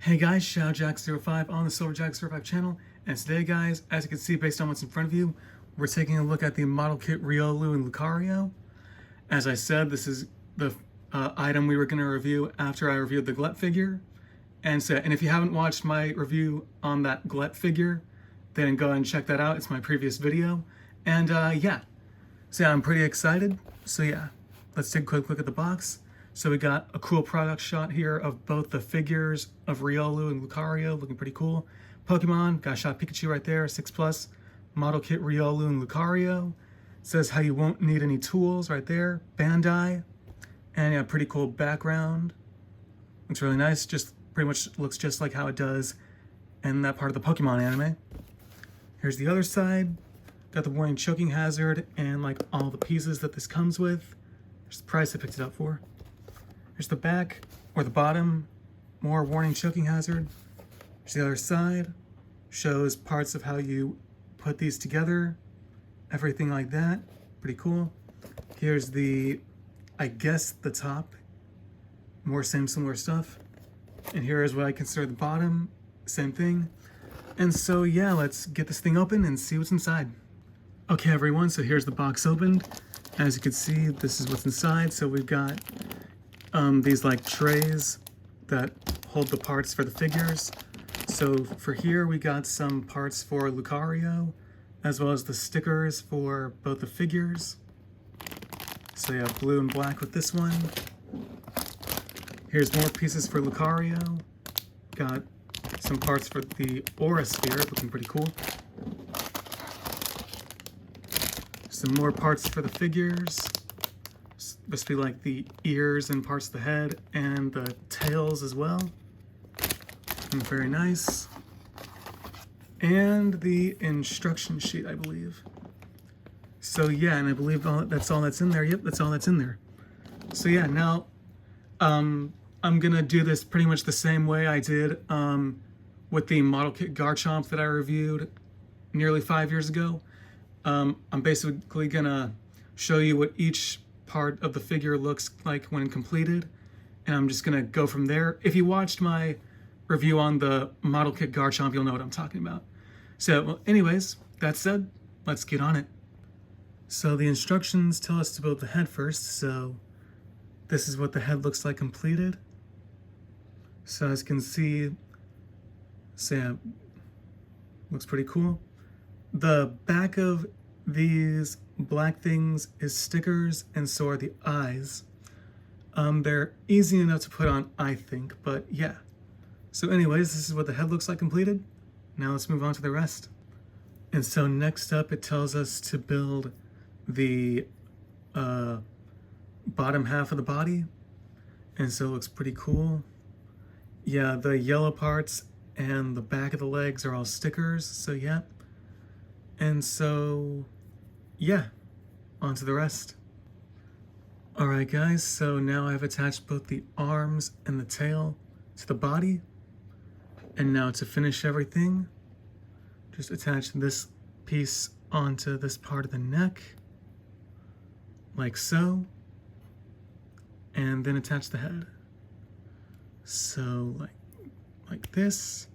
Hey guys, ShadowJack05 on the SilverJack05 channel, and today guys, as you can see based on what's in front of you, we're taking a look at the model kit Riolu and Lucario. As I said, this is the item we were going to review after I reviewed the Glet figure. And if you haven't watched my review on that Glet figure, then go ahead and check that out. It's my previous video. And I'm pretty excited. So yeah, let's take a quick look at the box. So we got a cool product shot here of both the figures of Riolu and Lucario, looking pretty cool. Pokemon, got a shot Pikachu right there, 6+. Model kit Riolu and Lucario. It says how you won't need any tools right there. Bandai. And yeah, pretty cool background. Looks really nice, just pretty much looks just like how it does in that part of the Pokemon anime. Here's the other side. Got the warning choking hazard and like all the pieces that this comes with. Here's the price I picked it up for. Here's the back, or the bottom, more warning choking hazard. Here's the other side, shows parts of how you put these together, everything like that, pretty cool. Here's the, I guess, the top, more same similar stuff. And here is what I consider the bottom, same thing. And so yeah, let's get this thing open and see what's inside. Okay everyone, so here's the box opened. As you can see, this is what's inside. So we've got these like trays that hold the parts for the figures. So for here we got some parts for Lucario, as well as the stickers for both the figures. So you have blue and black with this one. Here's more pieces for Lucario. Got some parts for the Aura Sphere, looking pretty cool. Some more parts for the figures. Must be like the ears and parts of the head and the tails as well. And very nice. And the instruction sheet, I believe. So yeah, and I believe that's all that's in there. Yep, that's all that's in there. So yeah, now I'm gonna do this pretty much the same way I did with the model kit Garchomp that I reviewed nearly 5 years ago. I'm basically gonna show you what each part of the figure looks like when completed, and I'm just gonna go from there. If you watched my review on the model kit Garchomp, you'll know what I'm talking about. So well, anyways, that said, let's get on it. So the instructions tell us to build the head first. So this is what the head looks like completed. So as you can see, looks pretty cool. The back of these black things is stickers, and so are the eyes. They're easy enough to put on, I think, but yeah. So anyways, this is what the head looks like completed. Now let's move on to the rest. And so next up, it tells us to build the bottom half of the body. And so it looks pretty cool. Yeah, the yellow parts and the back of the legs are all stickers, so yeah. And so, yeah, on to the rest. Alright guys, so now I've attached both the arms and the tail to the body. And now to finish everything, just attach this piece onto this part of the neck, like so. And then attach the head. So like this.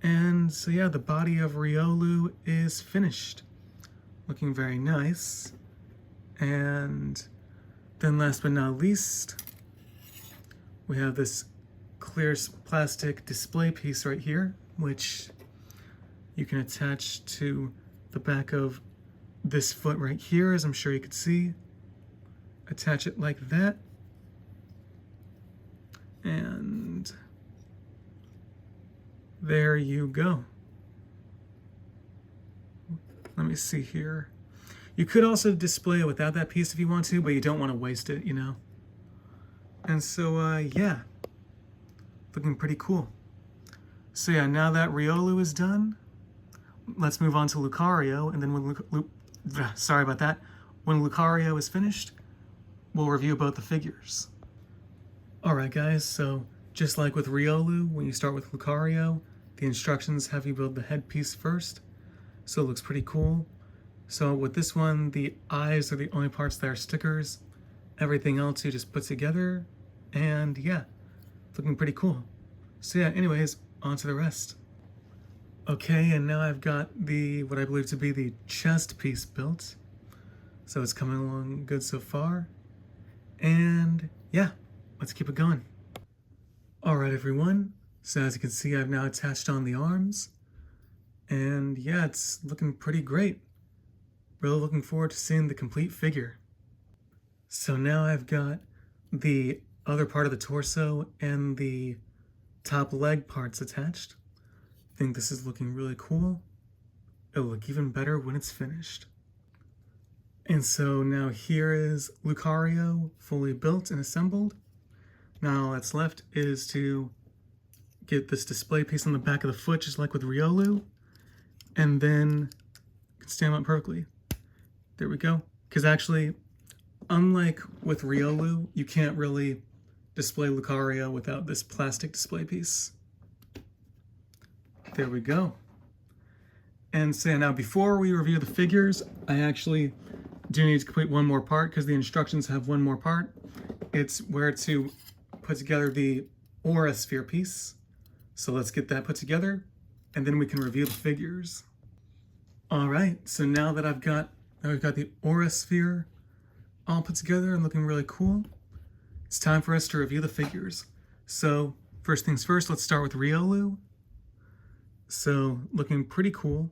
And so yeah, the body of Riolu is finished. Looking very nice. And then last but not least, we have this clear plastic display piece right here, which you can attach to the back of this foot right here, as I'm sure you could see. Attach it like that. And there you go. Let me see here. You could also display it without that piece if you want to, but you don't want to waste it, you know. And so, yeah, looking pretty cool. So yeah, now that Riolu is done, let's move on to Lucario, and then when sorry about that. When Lucario is finished, we'll review both the figures. Alright guys, so just like with Riolu, when you start with Lucario, the instructions have you build the headpiece first. So it looks pretty cool. So with this one, the eyes are the only parts that are stickers. Everything else you just put together, and yeah, it's looking pretty cool. So yeah, anyways, on to the rest. Okay, and now I've got what I believe to be the chest piece built. So it's coming along good so far. And yeah, let's keep it going. Alright everyone, so as you can see I've now attached on the arms. And yeah, it's looking pretty great. Really looking forward to seeing the complete figure. So now I've got the other part of the torso and the top leg parts attached. I think this is looking really cool. It'll look even better when it's finished. And so now here is Lucario fully built and assembled. Now all that's left is to get this display piece on the back of the foot, just like with Riolu, and then it can stand up perfectly. There we go. Because actually, unlike with Riolu, you can't really display Lucario without this plastic display piece. There we go. And so now before we review the figures, I actually do need to complete one more part because the instructions have one more part. It's where to put together the aura sphere piece. So let's get that put together and then we can review the figures. All right, so now that we've got the aura sphere all put together and looking really cool, it's time for us to review the figures. So first things first, let's start with Riolu. So looking pretty cool.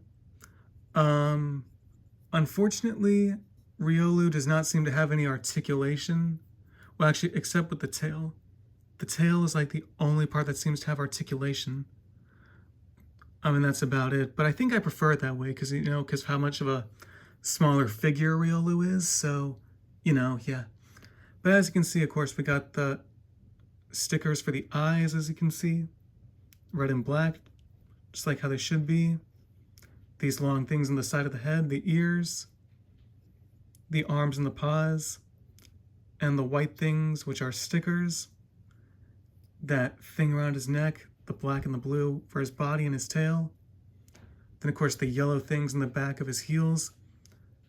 Unfortunately, Riolu does not seem to have any articulation. Well, actually, except with the tail. The tail is like the only part that seems to have articulation. I mean, that's about it. But I think I prefer it that way because, you know, because of how much of a smaller figure Riolu is. So, you know, yeah. But as you can see, of course, we got the stickers for the eyes, as you can see. Red and black, just like how they should be. These long things on the side of the head, the ears, the arms and the paws, and the white things, which are stickers. That thing around his neck, the black and the blue for his body and his tail. Then, of course, the yellow things in the back of his heels,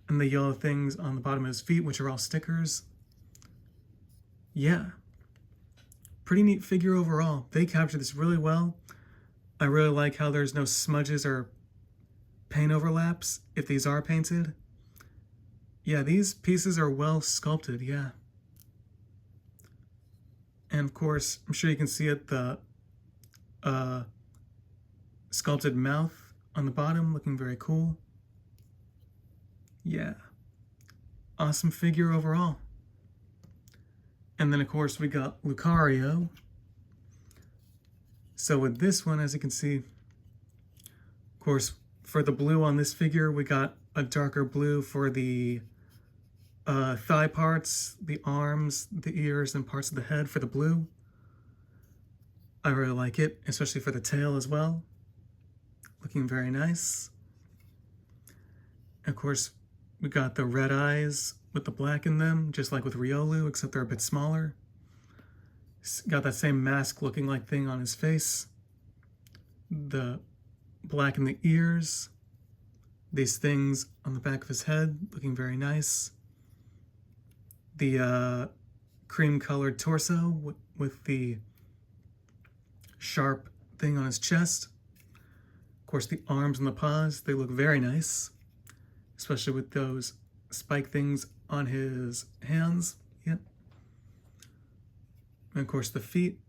and the yellow things on the bottom of his feet, which are all stickers. Yeah. Pretty neat figure overall. They captured this really well. I really like how there's no smudges or paint overlaps if these are painted. Yeah, these pieces are well sculpted, yeah. And of course, I'm sure you can see it, the sculpted mouth on the bottom, looking very cool. Yeah, awesome figure overall. And then of course we got Lucario. So with this one, as you can see, of course, for the blue on this figure, we got a darker blue for the thigh parts, the arms, the ears, and parts of the head for the blue. I really like it, especially for the tail as well. Looking very nice. And of course, we got the red eyes with the black in them, just like with Riolu, except they're a bit smaller. Got that same mask looking like thing on his face. The black in the ears. These things on the back of his head, looking very nice. The cream-colored torso with the sharp thing on his chest. Of course, the arms and the paws, they look very nice, especially with those spike things on his hands. Yep. And of course, the feet,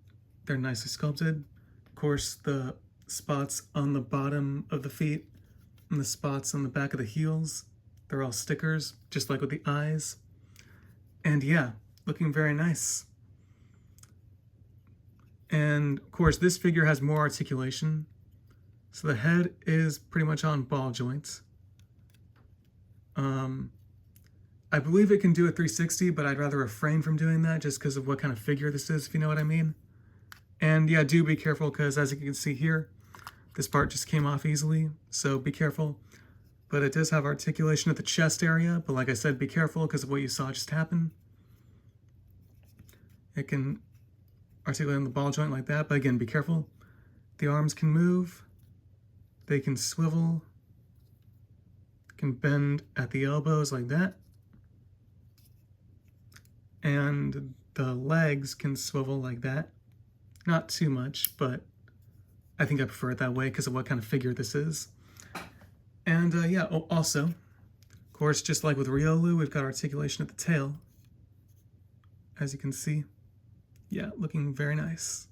they're nicely sculpted. Of course, the spots on the bottom of the feet and the spots on the back of the heels, they're all stickers, just like with the eyes. And yeah, looking very nice. And of course, this figure has more articulation. So the head is pretty much on ball joints. I believe it can do a 360, but I'd rather refrain from doing that just because of what kind of figure this is, if you know what I mean. And yeah, do be careful because as you can see here, this part just came off easily, so be careful. But it does have articulation at the chest area, but like I said, be careful because of what you saw just happen. It can articulate on the ball joint like that, but again, be careful. The arms can move, they can swivel, can bend at the elbows like that. And the legs can swivel like that. Not too much, but I think I prefer it that way because of what kind of figure this is. And yeah, also, of course, just like with Riolu, we've got articulation at the tail, as you can see. Yeah, looking very nice.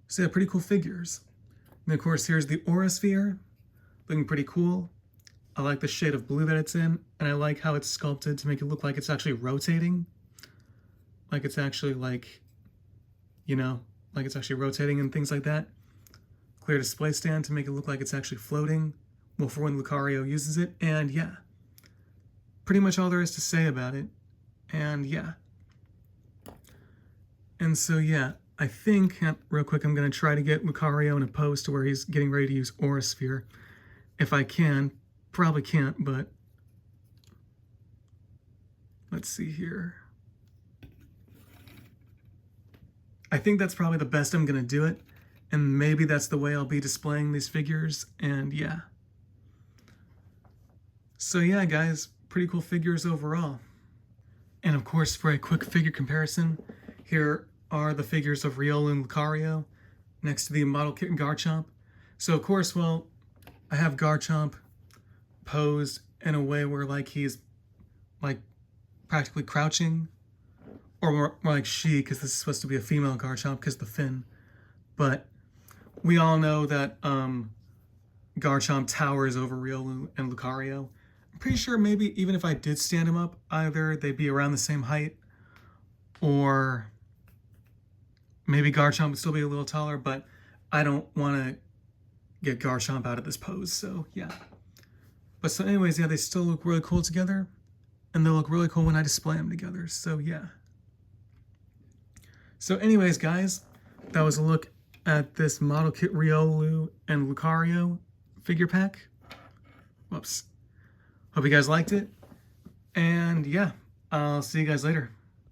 So yeah, pretty cool figures. And of course, here's the Aura Sphere, looking pretty cool. I like the shade of blue that it's in, and I like how it's sculpted to make it look like it's actually rotating. Like it's actually like, you know, like it's actually rotating and things like that. Clear display stand to make it look like it's actually floating. Well, for when Lucario uses it, and yeah. Pretty much all there is to say about it, and yeah. And so yeah, I think, real quick, I'm going to try to get Lucario in a pose to where he's getting ready to use Aura Sphere. If I can. Probably can't, but let's see here. I think that's probably the best I'm going to do it, and maybe that's the way I'll be displaying these figures, and yeah. So yeah, guys, pretty cool figures overall. And of course, for a quick figure comparison, here are the figures of Riolu and Lucario next to the model kit and Garchomp. So of course, well, I have Garchomp posed in a way where like he's like practically crouching, or more like she, because this is supposed to be a female Garchomp because of the fin. But we all know that Garchomp towers over Riolu and Lucario. I'm pretty sure maybe even if I did stand him up, either they'd be around the same height, or maybe Garchomp would still be a little taller, but I don't want to get Garchomp out of this pose, so yeah. But so anyways, yeah, they still look really cool together, and they'll look really cool when I display them together, so yeah. So anyways, guys, that was a look at this model kit Riolu and Lucario figure pack. Whoops. Hope you guys liked it, and yeah, I'll see you guys later.